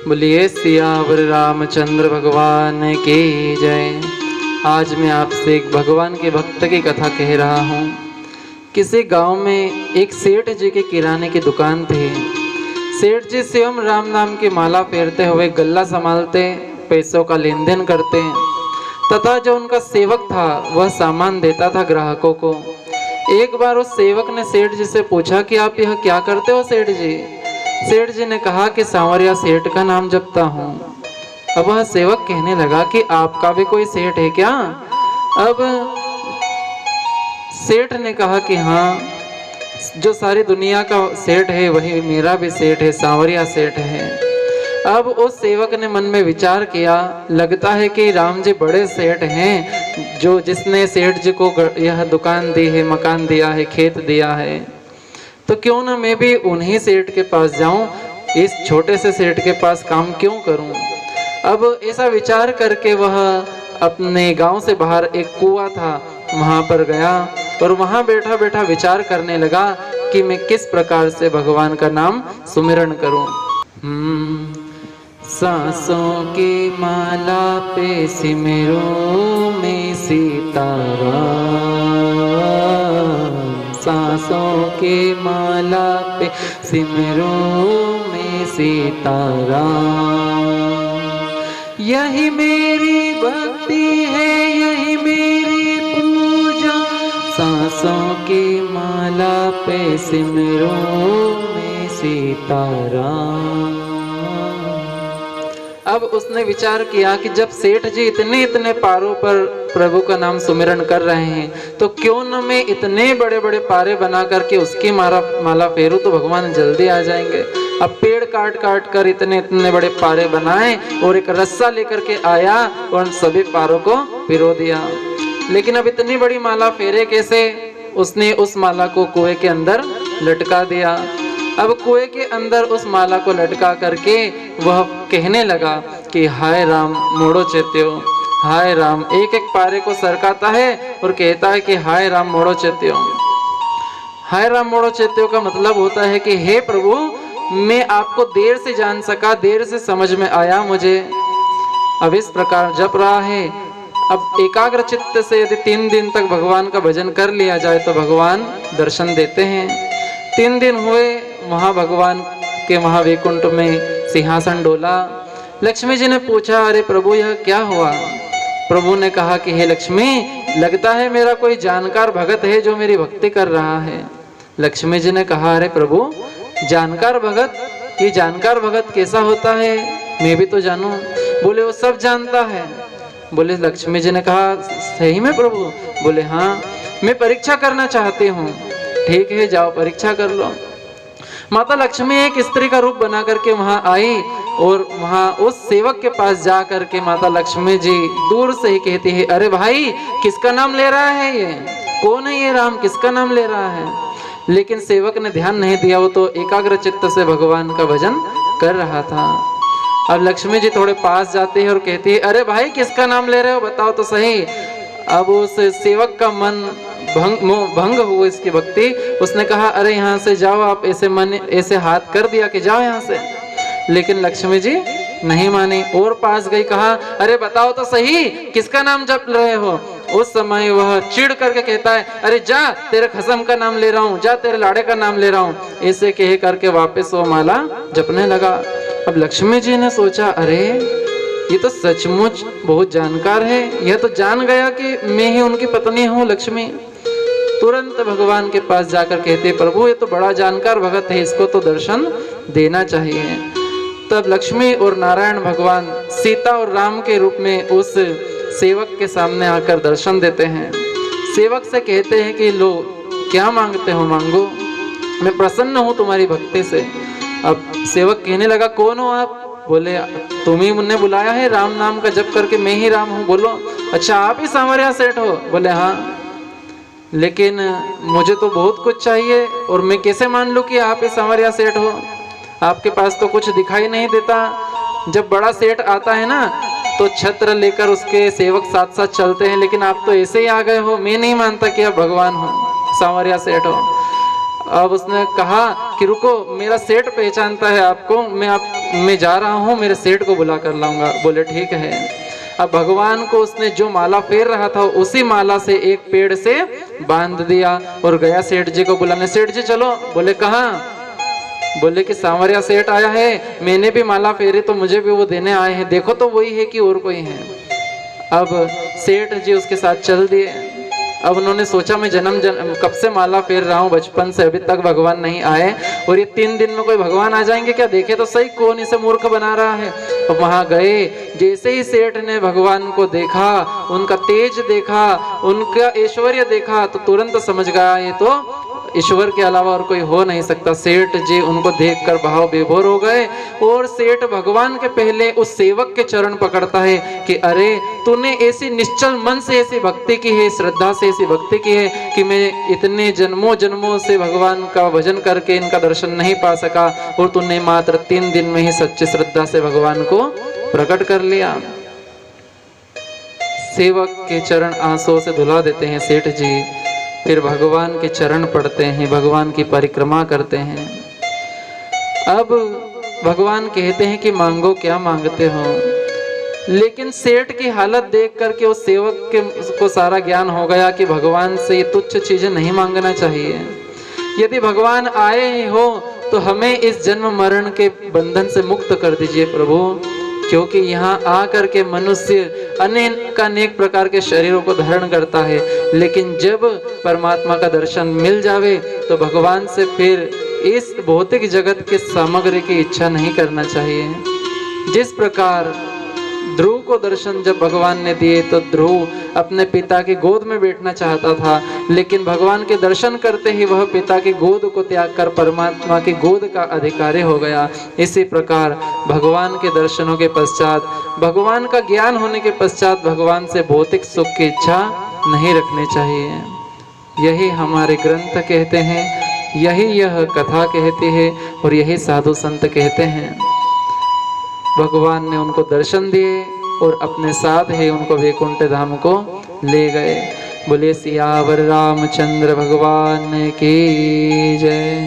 बोलिए सियावर रामचंद्र भगवान की जय। आज मैं आपसे एक भगवान के भक्त की कथा कह रहा हूँ। किसी गांव में एक सेठ जी के किराने की दुकान थी। सेठ जी स्वयं राम नाम की माला फेरते हुए गल्ला संभालते, पैसों का लेन देन करते तथा जो उनका सेवक था वह सामान देता था ग्राहकों को। एक बार उस सेवक ने सेठ जी से पूछा कि आप यह क्या करते हो सेठ जी? सेठ जी ने कहा कि सांवरिया सेठ का नाम जपता हूँ। अब वह सेवक कहने लगा कि आपका भी कोई सेठ है क्या? अब सेठ ने कहा कि हाँ, जो सारी दुनिया का सेठ है वही मेरा भी सेठ है, सांवरिया सेठ है। अब उस सेवक ने मन में विचार किया, लगता है कि राम जी बड़े सेठ हैं, जो जिसने सेठ जी को यह दुकान दी है, मकान दिया है, खेत दिया है, तो क्यों ना मैं भी उन्हीं सेठ के पास जाऊं, इस छोटे से सेठ के पास काम क्यों करूं। अब ऐसा विचार करके वह अपने गांव से बाहर एक कुआं था, वहां पर गया और वहां बैठा बैठा विचार करने लगा कि मैं किस प्रकार से भगवान का नाम सुमिरन करूं। सांसों की माला पे सिमरो में सीताराम, सांसों के माला पे सिमरो में सीताराम। यही मेरी भक्ति है, यही मेरी पूजा, सांसों की माला पे सिमरो में सीताराम। अब उसने विचार किया कि जब सेठ जी इतने इतने पारों पर प्रभु का नाम सुमिरन कर रहे हैं, तो क्यों न मैं इतने बड़े बड़े पारे बना करके उसकी माला फेरूं, तो भगवान जल्दी आ जाएंगे। अब पेड़ काट काट कर इतने इतने बड़े पारे बनाए और एक रस्सा लेकर के आया और उन सभी पारों को पिरो दिया। लेकिन अब इतनी बड़ी माला फेरे कैसे? उसने उस माला को कुएं के अंदर लटका दिया। अब कुएं के अंदर उस माला को लटका करके वह कहने लगा कि हाय राम मोड़ो चेत्यो, हाय राम। एक एक पारे को सरकाता है और कहता है कि हाय राम मोड़ो चेत्यो। हाय राम मोड़ो चेत्यो का मतलब होता है कि हे प्रभु, मैं आपको देर से जान सका, देर से समझ में आया मुझे। अब इस प्रकार जप रहा है। अब एकाग्र चित्त से यदि 3 दिन तक भगवान का भजन कर लिया जाए तो भगवान दर्शन देते हैं। 3 दिन हुए, वहां भगवान के महावैकुंठ में सिंहासन डोला। लक्ष्मी जी ने पूछा, अरे प्रभु यह क्या हुआ? प्रभु ने कहा कि हे लक्ष्मी, लगता है मेरा कोई जानकार भगत है जो मेरी भक्ति कर रहा है। लक्ष्मी जी ने कहा, अरे प्रभु जानकार भगत, ये जानकार भगत कैसा होता है, मैं भी तो जानूं। बोले वो सब जानता है। बोले लक्ष्मी जी ने कहा, सही में प्रभु? बोले हाँ, मैं परीक्षा करना चाहती हूँ। ठीक है, जाओ परीक्षा कर लो। माता लक्ष्मी एक स्त्री का रूप बना करके वहां आई और वहां उस सेवक के पास जा करके माता लक्ष्मी जी दूर से ही कहती है, अरे भाई किसका नाम ले रहा है, ये कौन है, ये राम किसका नाम ले रहा है? लेकिन सेवक ने ध्यान नहीं दिया, वो तो एकाग्र चित्त से भगवान का भजन कर रहा था। अब लक्ष्मी जी थोड़े पास जाती है और कहती है, अरे भाई किसका नाम ले रहे हो, बताओ तो सही। अब उस सेवक का मन भंग हुआ, इसकी भक्ति। उसने कहा, अरे यहाँ से जाओ आप, ऐसे हाथ कर दिया कि जाओ यहाँ से। लेकिन लक्ष्मी जी नहीं मानी और पास गई, कहा, अरे बताओ तो सही किसका नाम जप रहे हो? उस समय वह चिढ़ करके कहता है, अरे जा, तेरे खसम का नाम ले रहा हूँ, जा तेरे लाड़े का नाम ले रहा हूँ। ऐसे कह करके वापस वो माला जपने लगा। अब लक्ष्मी जी ने सोचा, अरे ये तो सचमुच बहुत जानकार है, यह तो जान गया कि मैं ही उनकी पत्नी हूँ लक्ष्मी। तुरंत भगवान के पास जाकर कहते, प्रभु ये तो बड़ा जानकार भगत है, इसको तो दर्शन देना चाहिए। तब लक्ष्मी और नारायण भगवान सीता और राम के रूप में उस सेवक के सामने आकर दर्शन देते हैं। सेवक से कहते हैं कि लो क्या मांगते हो मांगो, मैं प्रसन्न हूँ तुम्हारी भक्ति से। अब सेवक कहने लगा, कौन हो आप? बोले तुम ही मुझे बुलाया है, राम नाम का जप करके मैं ही राम हूँ। बोलो अच्छा आप ही सांवरिया सेठ हो? बोले हाँ, लेकिन मुझे तो बहुत कुछ चाहिए और मैं कैसे मान लूं कि आप ही सांवरिया सेठ हो? आपके पास तो कुछ दिखाई नहीं देता। जब बड़ा सेठ आता है ना तो छत्र लेकर उसके सेवक साथ साथ चलते हैं, लेकिन आप तो ऐसे ही आ गए हो, मैं नहीं मानता कि आप भगवान हो, सांवरिया सेठ हो। अब उसने कहा कि रुको, मेरा सेठ पहचानता है आपको, मैं जा रहा हूँ, मेरे सेठ को बुला कर लाऊंगा। बोले ठीक है। अब भगवान को उसने जो माला फेर रहा था उसी माला से एक पेड़ से बांध दिया और गया सेठ जी को बुलाने। सेठ जी चलो। बोले कहाँ? बोले कि सांवरिया सेठ आया है, मैंने भी माला फेरी तो मुझे भी वो देने आए हैं, देखो तो वही है कि और कोई है। अब सेठ जी उसके साथ चल दिए। अब उन्होंने सोचा मैं जन्म कब से माला फेर रहा हूँ, बचपन से, अभी तक भगवान नहीं आए और ये 3 दिन में कोई भगवान आ जाएंगे क्या? देखे तो सही कौन इसे मूर्ख बना रहा है। अब वहां गए, जैसे ही सेठ ने भगवान को देखा, उनका तेज देखा, उनका ऐश्वर्य देखा, तो तुरंत समझ गया ये तो ईश्वर के अलावा और कोई हो नहीं सकता। सेठ जी उनको देखकर भाव विभोर हो गए और सेठ भगवान के पहले उस सेवक के चरण पकड़ता है कि अरे तूने ऐसी निश्चल मन से ऐसी भक्ति की है, श्रद्धा से ऐसी भक्ति की है कि मैं इतने जन्मों जन्मों से भगवान का भजन करके इनका दर्शन नहीं पा सका और तूने मात्र 3 दिन में ही सच्ची श्रद्धा से भगवान को प्रकट कर लिया। सेवक के चरण आंसुओं से धुला देते हैं सेठ जी, फिर भगवान के चरण पड़ते हैं, भगवान की परिक्रमा करते हैं। अब भगवान कहते हैं कि मांगो क्या मांगते हो, लेकिन सेठ की हालत देख करके उस सेवक के को सारा ज्ञान हो गया कि भगवान से ये तुच्छ चीजें नहीं मांगना चाहिए। यदि भगवान आए ही हो तो हमें इस जन्म मरण के बंधन से मुक्त कर दीजिए प्रभु, क्योंकि यहाँ आकर के मनुष्य अनेक प्रकार के शरीरों को धारण करता है, लेकिन जब परमात्मा का दर्शन मिल जावे तो भगवान से फिर इस भौतिक जगत के सामग्री की इच्छा नहीं करना चाहिए। जिस प्रकार ध्रुव को दर्शन जब भगवान ने दिए तो ध्रुव अपने पिता की गोद में बैठना चाहता था, लेकिन भगवान के दर्शन करते ही वह पिता की गोद को त्याग कर परमात्मा की गोद का अधिकारी हो गया। इसी प्रकार भगवान के दर्शनों के पश्चात, भगवान का ज्ञान होने के पश्चात भगवान से भौतिक सुख की इच्छा नहीं रखनी चाहिए। यही हमारे ग्रंथ कहते हैं, यही यह कथा कहती है और यही साधु संत कहते हैं। भगवान ने उनको दर्शन दिए और अपने साथ ही उनको वैकुंठ धाम को ले गए। बोले सियावर रामचंद्र भगवान की जय।